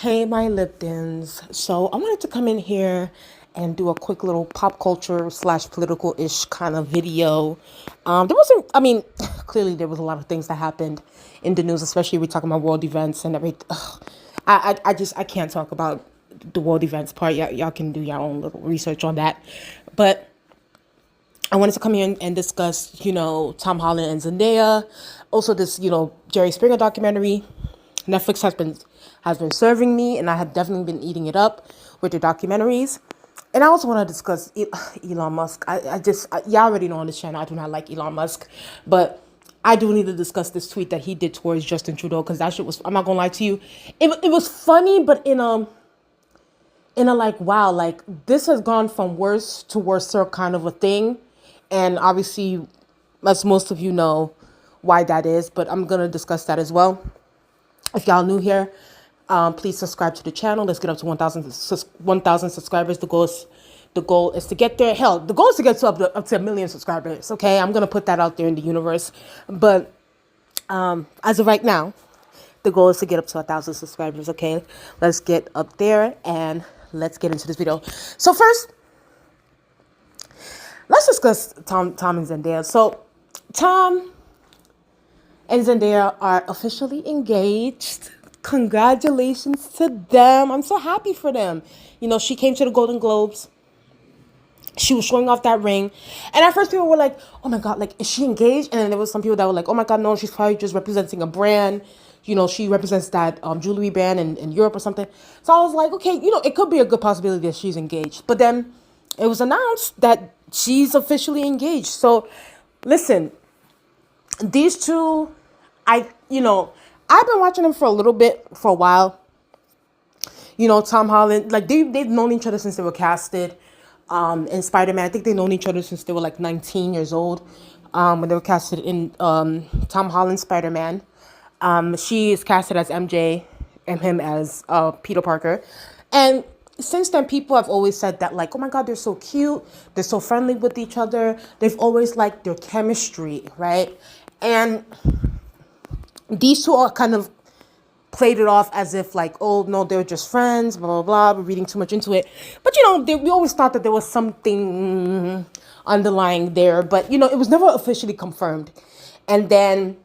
Hey, my Liptons. So I wanted to come in here and do a quick little pop culture slash political ish kind of video. There wasn't, I mean, clearly there was a lot of things that happened in the news, especially we're talking about world events and everything. I can't talk about the world events part. Y'all can do your own little research on that. But I wanted to come here and discuss, Tom Holland and Zendaya. Also, this, Jerry Springer documentary. Netflix has been serving me, and I have definitely been eating it up with the documentaries. And I also want to discuss Elon Musk. Y'all already know on this channel I do not like Elon Musk, but I do need to discuss this tweet that he did towards Justin Trudeau because that shit was. I'm not gonna lie to you, it was funny, but in a like, wow, like this has gone from worse to worse kind of a thing. And obviously, as most of you know, why that is, but I'm going to discuss that as well. If y'all new here, please subscribe to the channel. Let's get up to 1,000 subscribers. The goal is to get there. Hell, the goal is to get to up to 1 million subscribers. Okay, I'm going to put that out there in the universe. But as of right now, the goal is to get up to 1,000 subscribers. Okay, let's get up there and let's get into this video. So first, let's discuss Tom and Zendaya. So Tom and Zendaya are officially engaged. Congratulations to them. I'm so happy for them. She came to the Golden Globes. She was showing off that ring. And at first people were like, oh my God, like, is she engaged? And then there was some people that were like, oh my God, no, she's probably just representing a brand. She represents that jewelry brand in Europe or something. So I was like, okay, it could be a good possibility that she's engaged. But then it was announced that she's officially engaged. So listen, these two, I've been watching them for a while. Tom Holland, like they've known each other since they were casted in Spider-Man. I think they've known each other since they were like 19 years old when they were casted in Tom Holland's Spider-Man. She is casted as MJ and him as Peter Parker. And since then, people have always said that, like, oh my God, they're so cute. They're so friendly with each other. They've always liked their chemistry, right? And these two are kind of played it off as if like, oh no, they're just friends, blah, blah, blah. We're reading too much into it. But, we always thought that there was something underlying there. But, it was never officially confirmed. And then,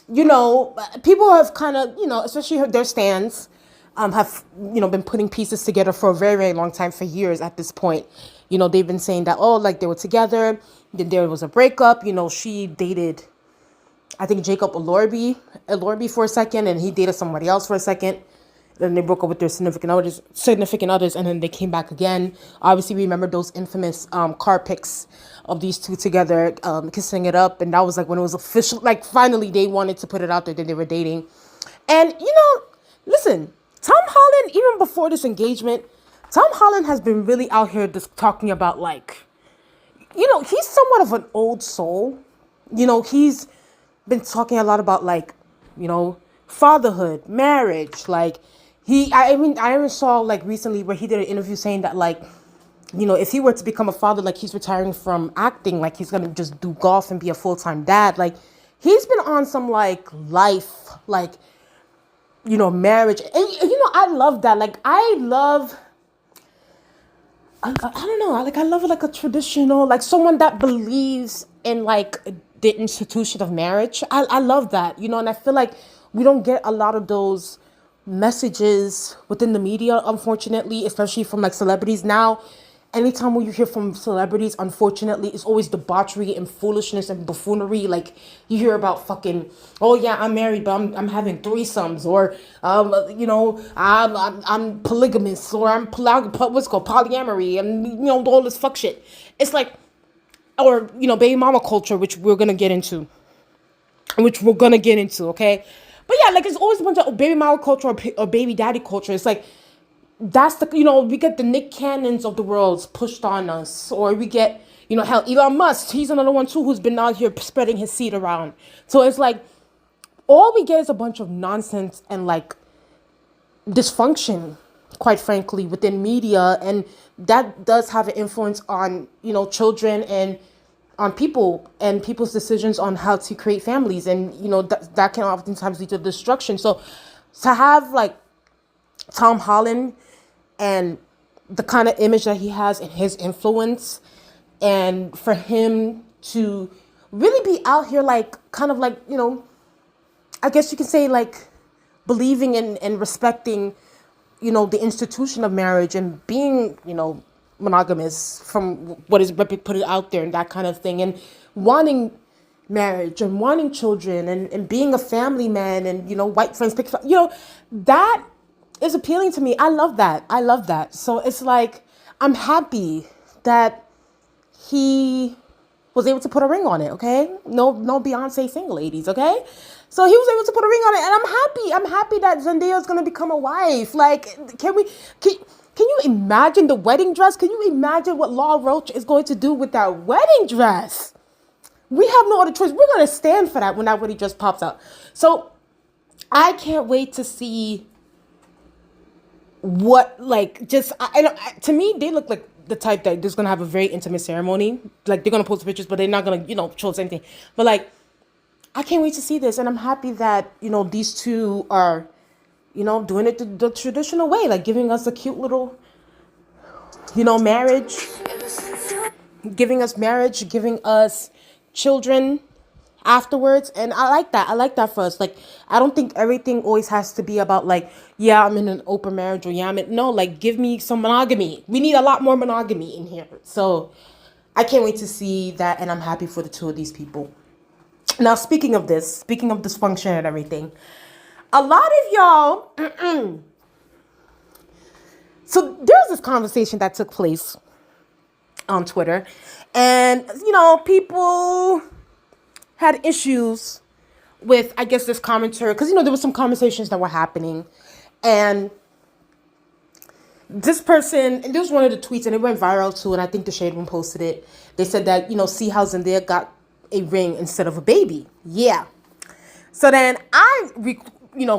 people have kind of, especially their stands, have, been putting pieces together for a very, very long time, for years at this point. They've been saying that, oh, like they were together, then there was a breakup. She dated, I think, Jacob Elorbi for a second, and he dated somebody else for a second. Then they broke up with their significant others, and then they came back again. Obviously, we remember those infamous car pics of these two together, kissing it up, and that was like when it was official. Like finally, they wanted to put it out there that they were dating. And listen, Tom Holland, even before this engagement, Tom Holland has been really out here just talking about like, he's somewhat of an old soul. He's been talking a lot about like, fatherhood, marriage. Like I even saw like recently where he did an interview saying that like, if he were to become a father, like he's retiring from acting, like he's gonna just do golf and be a full-time dad. Like he's been on some like life, like, marriage. And, I love that. Like I don't know. Like I love like a traditional, like someone that believes in like the institution of marriage. I love that, and I feel like we don't get a lot of those messages within the media, unfortunately, especially from like celebrities now. Anytime when you hear from celebrities, unfortunately, it's always debauchery and foolishness and buffoonery. Like you hear about fucking, oh yeah, I'm married, but I'm having threesomes, or I'm polygamous, or I'm what's it called, polyamory, and all this fuck shit. It's like, or baby mama culture, which we're gonna get into, okay. But yeah, like it's always a bunch of baby mama culture or baby daddy culture. It's like, that's the, we get the Nick Cannons of the world pushed on us, or we get, hell, Elon Musk, he's another one too who's been out here spreading his seed around. So it's like, all we get is a bunch of nonsense and like dysfunction, quite frankly, within media, and that does have an influence on children and on people and people's decisions on how to create families, and that can oftentimes lead to destruction. So to have like Tom Holland and the kind of image that he has and his influence, and for him to really be out here like kind of like, I guess you can say like believing in and respecting, the institution of marriage and being, monogamous from what is put it out there and that kind of thing, and wanting marriage and wanting children and being a family man and, white friends pick, that is appealing to me. I love that. I love that. So it's like, I'm happy that he was able to put a ring on it, okay? No Beyonce single ladies, okay? So he was able to put a ring on it, and I'm happy. I'm happy that Zendaya is gonna become a wife. Like, can you imagine the wedding dress? Can you imagine what Law Roach is going to do with that wedding dress? We have no other choice. We're gonna stand for that when that wedding dress pops out. So I can't wait to see what, like, just to me, they look like the type that is gonna have a very intimate ceremony. Like, they're gonna post pictures, but they're not gonna, show us anything. But like, I can't wait to see this, and I'm happy that these two are, doing it the traditional way, like giving us a cute little, marriage, giving us children afterwards. And I like that for us. Like, I don't think everything always has to be about like, yeah, I'm in an open marriage, or yeah, no, like, give me some monogamy. We need a lot more monogamy in here. So I can't wait to see that, and I'm happy for the two of these people. Now, speaking of dysfunction and everything, a lot of y'all, so there's this conversation that took place on Twitter, and, people had issues with, I guess, this commenter, because, there were some conversations that were happening, and this person, and this was one of the tweets, and it went viral too, and I think the Shade Room posted it. They said that, see how Zendaya got a ring instead of a baby. Yeah. So then I,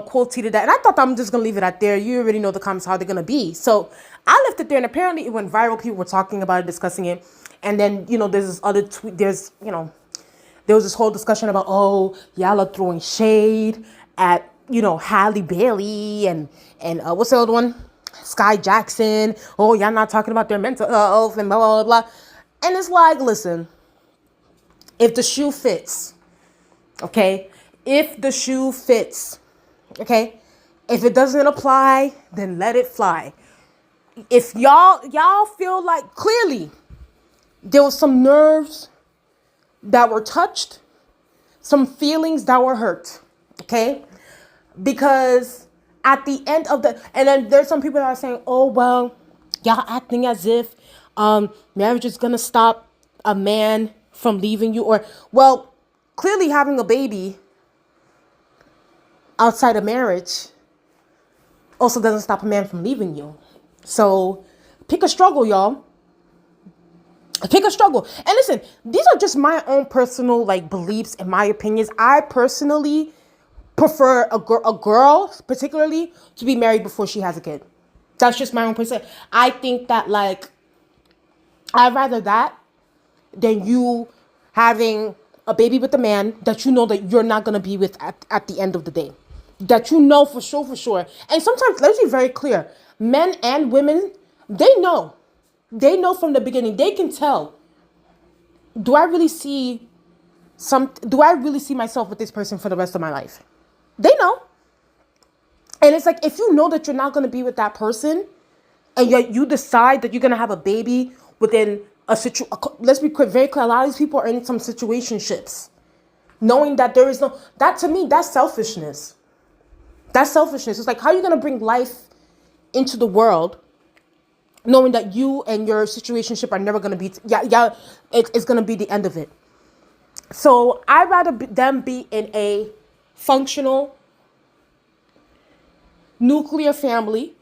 quote tweeted that, and I thought I'm just going to leave it out there. You already know the comments, how they're going to be. So I left it there, and apparently it went viral. People were talking about it, discussing it. And then, there's this other tweet, there was this whole discussion about, oh, y'all are throwing shade at, Hallebailey and what's the other one? Sky Jackson. Oh, y'all not talking about their mental health and blah, blah, blah, blah. And it's like, listen, if the shoe fits, okay? If the shoe fits, okay? If it doesn't apply, then let it fly. If y'all feel like clearly there was some nerves that were touched, some feelings that were hurt, okay? Because at the end of and then there's some people that are saying, oh, well, y'all acting as if marriage is gonna stop a man from leaving you, or, well, clearly having a baby outside of marriage also doesn't stop a man from leaving you. So pick a struggle, y'all. Pick a struggle. And listen, these are just my own personal like beliefs and my opinions. I personally prefer a girl particularly to be married before she has a kid. That's just my own person. I think that like I'd rather that than you having a baby with a man that that you're not going to be with at the end of the day. That for sure. And sometimes, let's be very clear, men and women, they know. They know from the beginning. They can tell. Do I really see myself with this person for the rest of my life? They know. And it's like, if you know that you're not going to be with that person, and yet you decide that you're going to have a baby within let's be very clear, a lot of these people are in some situationships, knowing that there is that to me, that's selfishness. That's selfishness. It's like, how are you going to bring life into the world knowing that you and your situationship are never going to be, it's going to be the end of it. So I'd rather them be in a functional nuclear family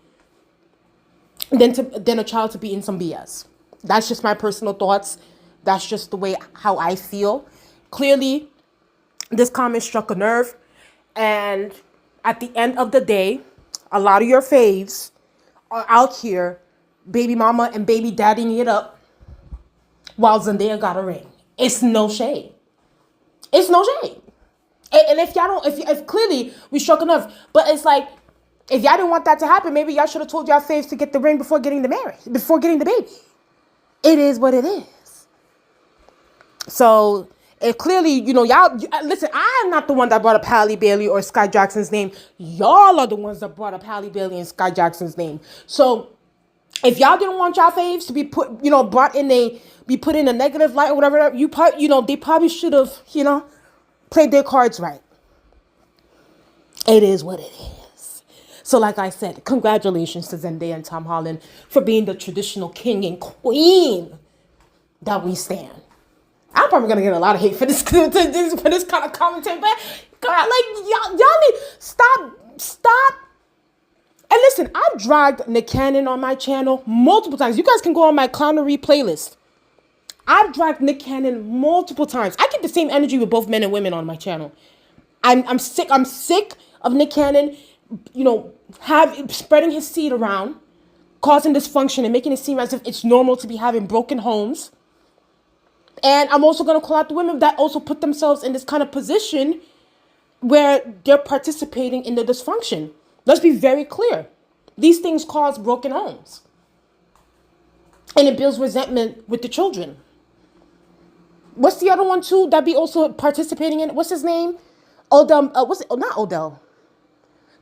than a child to be in some BS. That's just my personal thoughts. That's just the way how I feel. Clearly, this comment struck a nerve. And at the end of the day, a lot of your faves are out here baby mama and baby daddying it up while Zendaya got a ring. It's no shade. It's no shade. And if y'all don't, if clearly we struck a nerve, but it's like, If y'all didn't want that to happen, maybe y'all should have told y'all faves to get the ring before getting the marriage, before getting the baby. It is what it is. So it clearly, y'all listen. I am not the one that brought up Halle Bailey or Sky Jackson's name. Y'all are the ones that brought up Halle Bailey and Sky Jackson's name. So if y'all didn't want y'all faves to be put, be put in a negative light or whatever, they probably should have, played their cards right. It is what it is. So like I said, congratulations to Zendaya and Tom Holland for being the traditional king and queen that we stand. I'm probably gonna get a lot of hate for this kind of commentary, but God, like y'all need stop. And listen, I've dragged Nick Cannon on my channel multiple times. You guys can go on my clownery playlist. I've dragged Nick Cannon multiple times. I get the same energy with both men and women on my channel. I'm sick. I'm sick of Nick Cannon, spreading his seed around, causing dysfunction and making it seem as if it's normal to be having broken homes. And I'm also going to call out the women that also put themselves in this kind of position where they're participating in the dysfunction. Let's be very clear. These things cause broken homes. And it builds resentment with the children. What's the other one too that be also participating in? What's his name? Odell. Not Odell.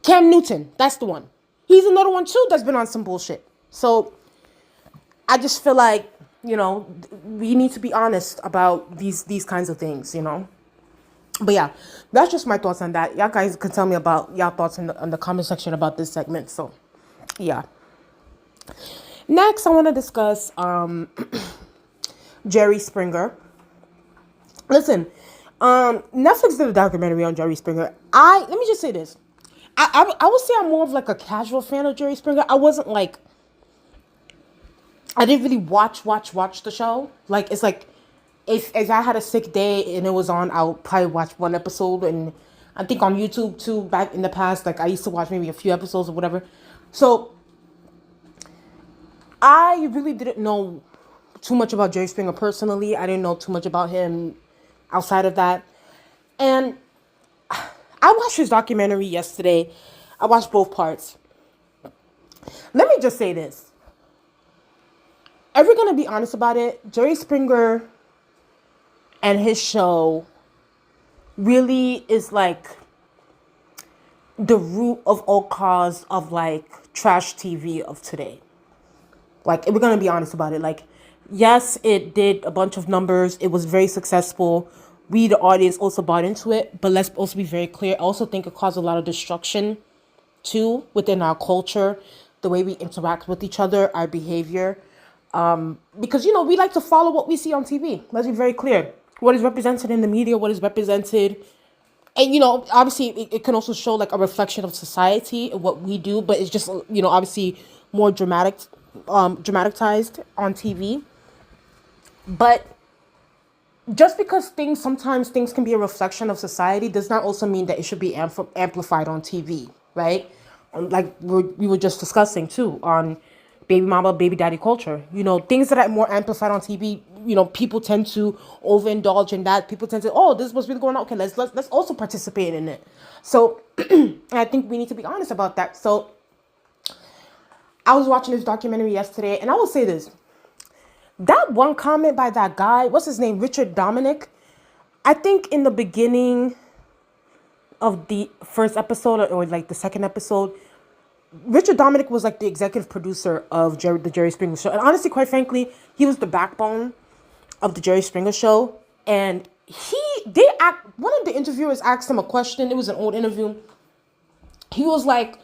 Cam Newton. That's the one. He's another one too that's been on some bullshit. So I just feel like, we need to be honest about these kinds of things, But yeah, that's just my thoughts on that. Y'all guys can tell me about y'all thoughts in the comment section about this segment. So yeah. Next, I want to discuss Jerry Springer. Listen, Netflix did a documentary on Jerry Springer. Let me just say this. I would say I'm more of like a casual fan of Jerry Springer. I wasn't like, I didn't really watch the show. Like, it's like, if I had a sick day and it was on, I'll probably watch one episode. And I think on YouTube too, back in the past, like I used to watch maybe a few episodes or whatever. So I really didn't know too much about Jerry Springer personally. I didn't know too much about him outside of that. And I watched his documentary yesterday. I watched both parts. Let me just say this. If we're going to be honest about it, Jerry Springer and his show really is like the root of all cause of like trash TV of today. Like, if we're going to be honest about it, like, yes, it did a bunch of numbers. It was very successful. We, the audience, also bought into it. But let's also be very clear. I also think it caused a lot of destruction too within our culture, the way we interact with each other, our behavior. Because, we like to follow what we see on TV. Let's be very clear. What is represented in the media, what is represented. And, obviously, it can also show, like, a reflection of society and what we do. But it's just, obviously more dramatized on TV. But just because sometimes things can be a reflection of society does not also mean that it should be amplified on TV, right? Like we were just discussing, too, on baby mama, baby daddy culture. Things that are more amplified on TV, people tend to overindulge in that. People tend to, this is what's really going on. Okay, let's also participate in it. So I think we need to be honest about that. So I was watching this documentary yesterday, and I will say this. That one comment by that guy, what's his name? Richard Dominic. I think in the beginning of the first episode or like the second episode, Richard Dominic was like the executive producer of the Jerry Springer Show. And honestly, quite frankly, he was the backbone of the Jerry Springer Show. And one of the interviewers asked him a question. It was an old interview. He was like,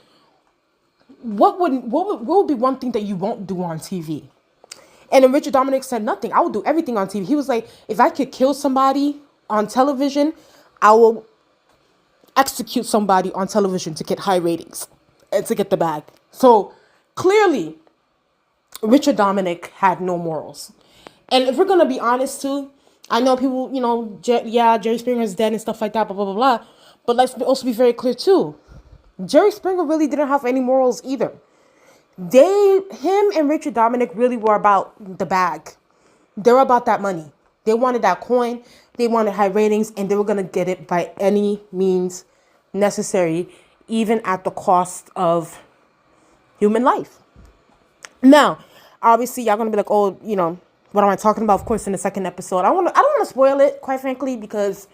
what would be one thing that you won't do on TV? And then Richard Dominic said, nothing. I will do everything on TV. He was like, if I could kill somebody on television, I will execute somebody on television to get high ratings and to get the bag. So clearly, Richard Dominic had no morals. And if we're going to be honest too, I know people, Jerry Springer is dead and stuff like that, blah, blah, blah, blah. But let's also be very clear too. Jerry Springer really didn't have any morals either. Him and Richard Dominic really were about the bag. They were about that money. They wanted that coin. They wanted high ratings, and they were going to get it by any means necessary, even at the cost of human life. Now, obviously, y'all gonna be like, oh, what am I talking about? Of course, in the second episode, I don't want to spoil it, quite frankly, because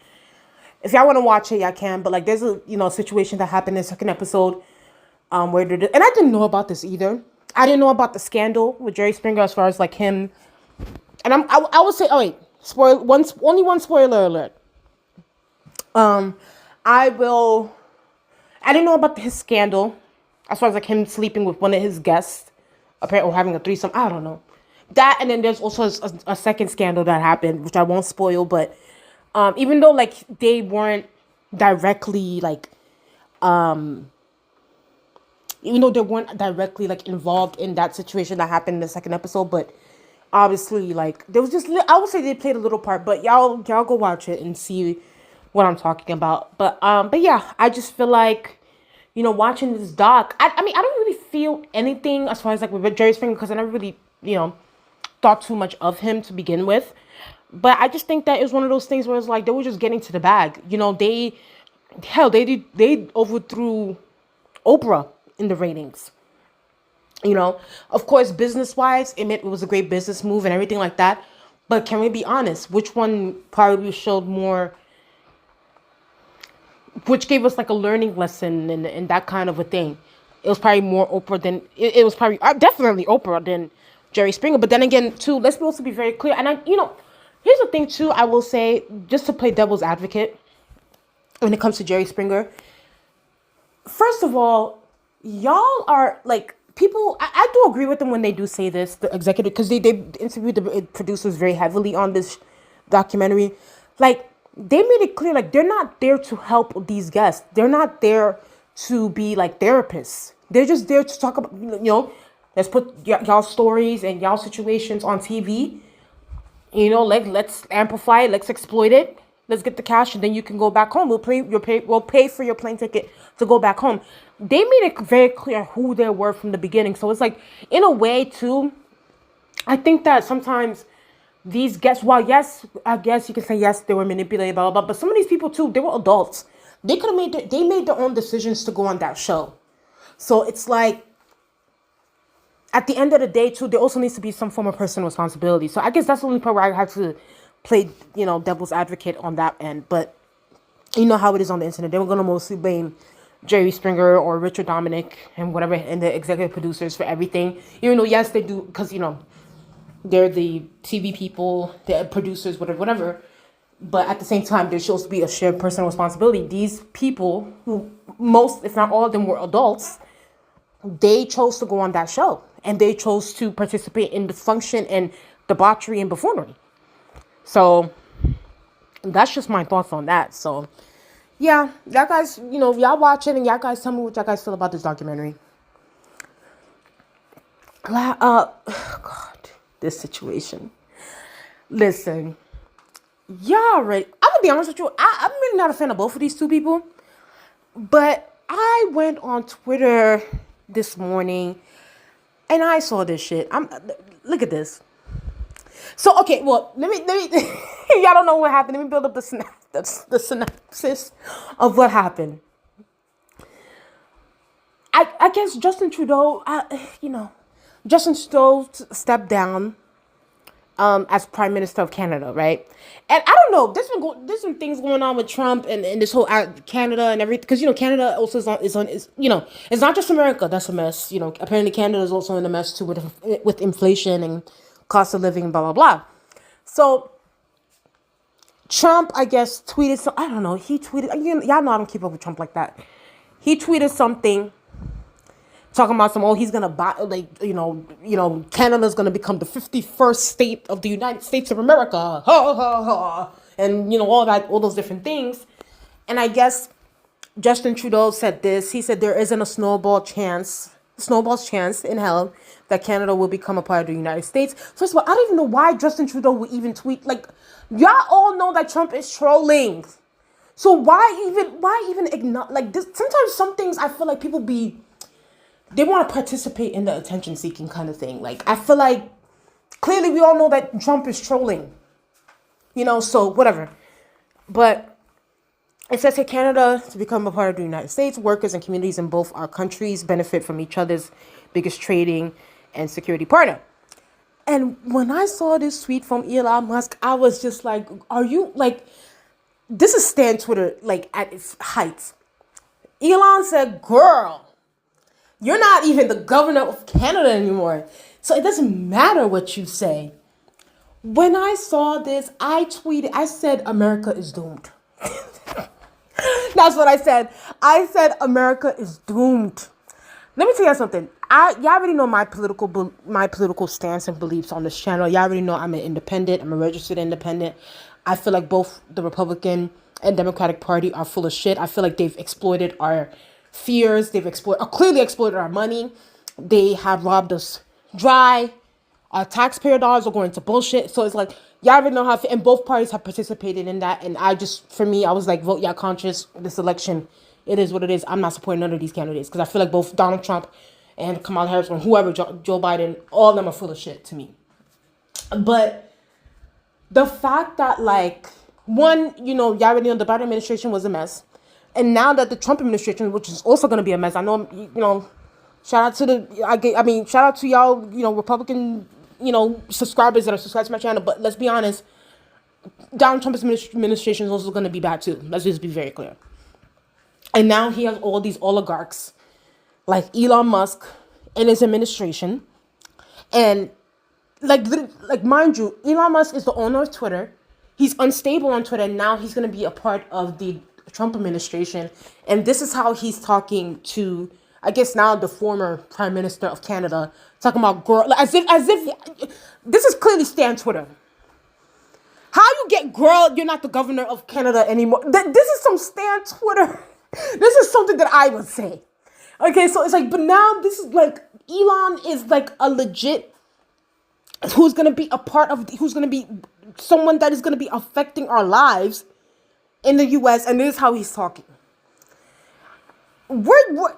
if y'all want to watch it, y'all can. But like, there's a situation that happened in the second episode, where and I didn't know about this either. I didn't know about the scandal with Jerry Springer as far as like him. And I would say, oh wait, only one spoiler alert. I didn't know about his scandal as far as like him sleeping with one of his guests, apparently, or having a threesome. I don't know that. And then there's also a second scandal that happened, which I won't spoil. But even though like they weren't directly like, even though they weren't directly like involved in that situation that happened in the second episode, but obviously like there was just, I would say they played a little part. But y'all go watch it and see what I'm talking about. But yeah, I just feel like, watching this doc, I mean, I don't really feel anything as far as like with Jerry Springer, because I never really, thought too much of him to begin with. But I just think that it was one of those things where it's like they were just getting to the bag. They overthrew Oprah in the ratings. Of course, business wise, it was a great business move and everything like that. But can we be honest? Which one probably showed more, which gave us like a learning lesson and that kind of a thing? It was probably more Oprah than, it was probably definitely Oprah than Jerry Springer. But then again, too, let's also be very clear. And here's the thing too, I will say, just to play devil's advocate when it comes to Jerry Springer. First of all, y'all are like, people, I do agree with them when they do say this, the executive, because they interviewed the producers very heavily on this documentary. Like, they made it clear, like, they're not there to help these guests. They're not there to be like therapists. They're just there to talk about, let's put y'all stories and y'all situations on TV. Like, let's amplify it, let's exploit it, let's get the cash, and then you can go back home. We'll pay for your plane ticket to go back home. They made it very clear who they were from the beginning. So it's like, in a way too, I think that sometimes these guests, while yes, I guess you can say yes, they were manipulated, blah, blah, blah, but some of these people too, they were adults. They could have they made their own decisions to go on that show. So it's like, at the end of the day too, there also needs to be some form of personal responsibility. So I guess that's the only part where I have to play, devil's advocate on that end. But you know how it is on the internet. They were going to mostly blame Jerry Springer or Richard Dominic and whatever, and the executive producers for everything. Even though, yes, they do, because, they're the TV people, the producers, whatever. But at the same time, there should also be a shared personal responsibility. These people, who most, if not all of them, were adults, they chose to go on that show. And they chose to participate in dysfunction and debauchery and buffoonery. So that's just my thoughts on that. So yeah, y'all guys, y'all watch it and y'all guys tell me what y'all guys feel about this documentary. God, this situation. Listen, y'all ready? I'm gonna be honest with you. I'm really not a fan of both of these two people. But I went on Twitter this morning and I saw this shit. Look at this. So, okay, well, let me y'all don't know what happened. Let me build up the synopsis of what happened. I guess Justin Trudeau, Justin Trudeau stepped down as Prime Minister of Canada, right? And I don't know, there's some things going on with Trump and this whole Canada and everything, because Canada also is it's not just America that's a mess. Apparently Canada is also in a mess too with inflation and cost of living, blah blah blah. So Trump, I guess, tweeted I don't know. He tweeted. Y'all know I don't keep up with Trump like that. He tweeted something talking about he's gonna buy, like, Canada's gonna become the 51st state of the United States of America, ha ha ha, and all those different things. And I guess Justin Trudeau said this. He said there isn't a snowball's chance in hell that Canada will become a part of the United States. First of all, I don't even know why Justin Trudeau would even tweet. Like, y'all all know that Trump is trolling. So why even ignore, like, this? Sometimes some things I feel like people they want to participate in the attention seeking kind of thing. Like, I feel like clearly we all know that Trump is trolling, so whatever. But It says here Canada to become a part of the United States. Workers and communities in both our countries benefit from each other's biggest trading and security partner. And when I saw this tweet from Elon Musk, I was just like, are you like, this is Stan Twitter like at its heights. Elon said, girl, you're not even the governor of Canada anymore. So it doesn't matter what you say. When I saw this, I tweeted, I said, America is doomed. That's what I said. I said, America is doomed. Let me tell you something. Y'all already know my political stance and beliefs on this channel. Y'all already know I'm an independent. I'm a registered independent. I feel like both the Republican and Democratic Party are full of shit. I feel like they've exploited our fears. They've clearly exploited our money. They have robbed us dry. Our taxpayer dollars are going to bullshit. So it's like, y'all already know how, and both parties have participated in that. And for me, I was like, vote y'all conscious. This election, it is what it is. I'm not supporting none of these candidates because I feel like both Donald Trump and Kamala Harris or whoever, Joe Biden, all of them are full of shit to me. But the fact that like, one, y'all already know the Biden administration was a mess. And now that the Trump administration, which is also going to be a mess, I know, shout out to shout out to y'all, Republican, subscribers that are subscribed to my channel. But let's be honest, Donald Trump's administration is also going to be bad too. Let's just be very clear. And now he has all these oligarchs like Elon Musk in his administration. And like mind you, Elon Musk is the owner of Twitter. He's unstable on Twitter. And now he's going to be a part of the Trump administration. And this is how he's talking to, I guess now the former Prime Minister of Canada, talking about girl, as if this is clearly Stan Twitter. How you get girl, you're not the governor of Canada anymore. This is some Stan Twitter. This is something that I would say. Okay, so it's like, but now this is like, Elon is like a legit, who's going to be someone that is going to be affecting our lives in the U.S. And this is how he's talking. We're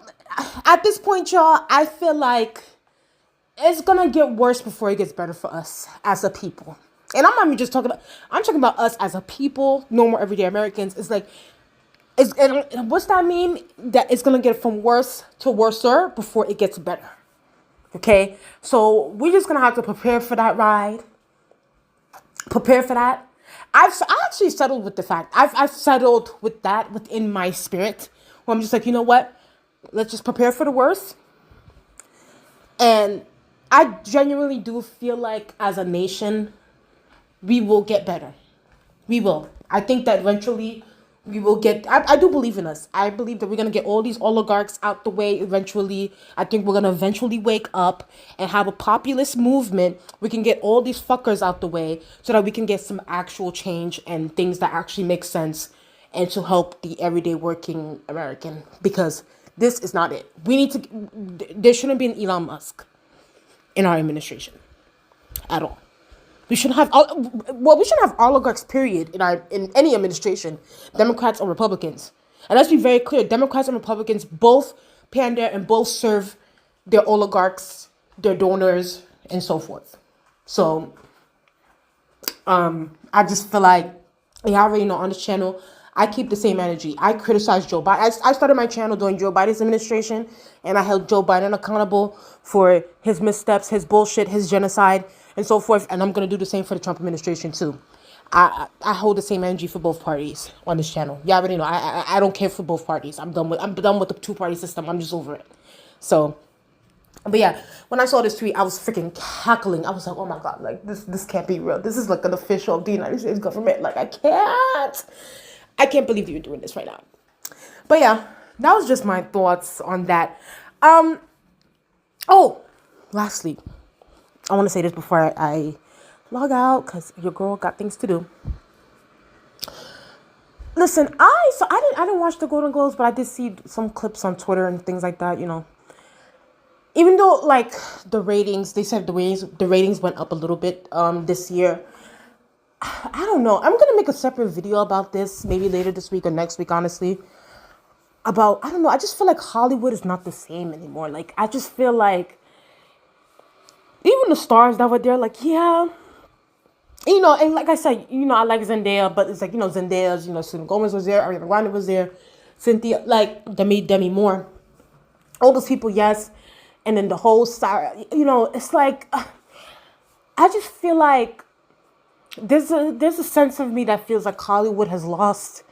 at this point, y'all, I feel like it's going to get worse before it gets better for us as a people. And I'm not even just talking about, I'm talking about us as a people, normal everyday Americans. It's like, and what's that mean? That it's going to get from worse to worser before it gets better. Okay? So we're just going to have to prepare for that ride. Prepare for that. I actually settled with the fact. I've settled with that within my spirit. Where I'm just like, you know what? Let's just prepare for the worst. And I genuinely do feel like as a nation, we will get better. We will. I think that eventually we will get, I do believe in us. I believe that we're going to get all these oligarchs out the way eventually. I think we're going to eventually wake up and have a populist movement. We can get all these fuckers out the way so that we can get some actual change and things that actually make sense and to help the everyday working American. Because this is not it. There shouldn't be an Elon Musk in our administration at all. We shouldn't have oligarchs, period, in any administration, Democrats or Republicans. And let's be very clear, Democrats and Republicans both pander and both serve their oligarchs, their donors, and so forth. So, I just feel like, you already know on this channel, I keep the same energy. I criticize Joe Biden. I started my channel during Joe Biden's administration, and I held Joe Biden accountable for his missteps, his bullshit, his genocide, and so forth. And I'm going to do the same for the Trump administration, too. I hold the same energy for both parties on this channel. You already know. I don't care for both parties. I'm done with the two-party system. I'm just over it. So, but yeah, when I saw this tweet, I was freaking cackling. I was like, oh my God, like this can't be real. This is like an official of the United States government. Like, I can't believe that you're doing this right now. But yeah, that was just my thoughts on that. Oh, lastly, I want to say this before I log out because your girl got things to do. Listen, I didn't watch the Golden Globes, but I did see some clips on Twitter and things like that, Even though, like, the ratings, they said the ratings went up a little bit this year. I don't know. I'm going to make a separate video about this, maybe later this week or next week, honestly. I don't know. I just feel like Hollywood is not the same anymore. Like, I just feel like even the stars that were there, like, yeah, And like I said, I like Zendaya, but it's like, Zendaya's, selenagomez was there, Ariana Grande was there, Cynthia, like Demi Moore, all those people, yes. And then the whole star, it's like, I just feel like there's a sense of me that feels like Hollywood has lost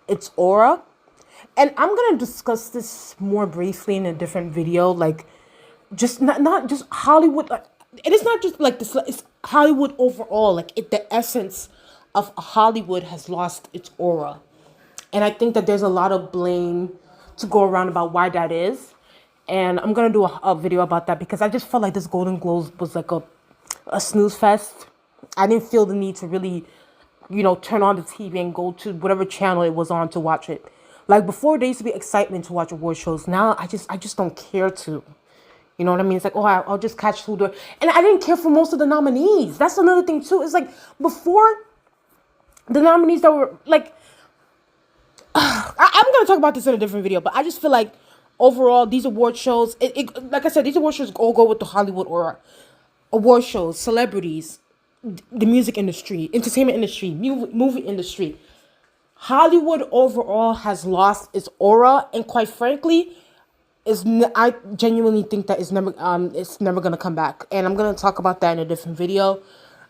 its aura. And I'm gonna discuss this more briefly in a different video, like just not just Hollywood, like, and it's not just like this, it's Hollywood overall, like the essence of Hollywood has lost its aura. And I think that there's a lot of blame to go around about why that is. And I'm gonna do a video about that because I just felt like this Golden Globes was like a snooze fest. I didn't feel the need to really, turn on the TV and go to whatever channel it was on to watch it. Like before, there used to be excitement to watch award shows. Now I just don't care to. You know what I mean? It's like, oh, I'll just catch who the... And I didn't care for most of the nominees. That's another thing too. It's like before, the nominees that were like... I'm going to talk about this in a different video, but I just feel like overall, these award shows, like I said, these award shows all go with the Hollywood aura. Award shows, celebrities, the music industry, entertainment industry, movie industry. Hollywood overall has lost its aura, and quite frankly, I genuinely think that it's never gonna come back. And I'm gonna talk about that in a different video.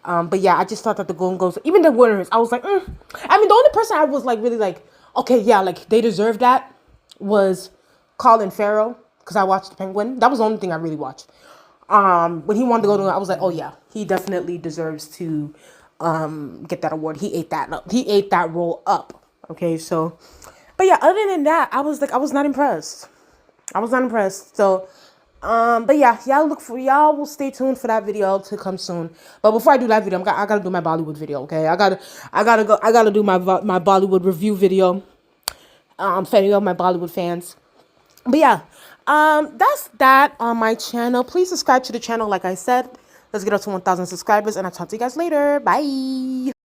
But yeah, I just thought that the Golden Globes, even the winners, I was like, I mean, the only person I was like really like, okay, yeah, like they deserve that was Colin Farrell, because I watched The Penguin. That was the only thing I really watched. When he wanted to go to, I was like, oh yeah, he definitely deserves to get that award. He ate that up. He ate that role up. Okay, so, but yeah, other than that, I was not impressed. I was not impressed. So, but yeah, y'all will stay tuned for that video to come soon. But before I do that video, I gotta do my Bollywood video. Okay, I gotta do my Bollywood review video. Fanning out my Bollywood fans. But yeah, that's that on my channel. Please subscribe to the channel, like I said. Let's get up to 1,000 subscribers, and I'll talk to you guys later. Bye.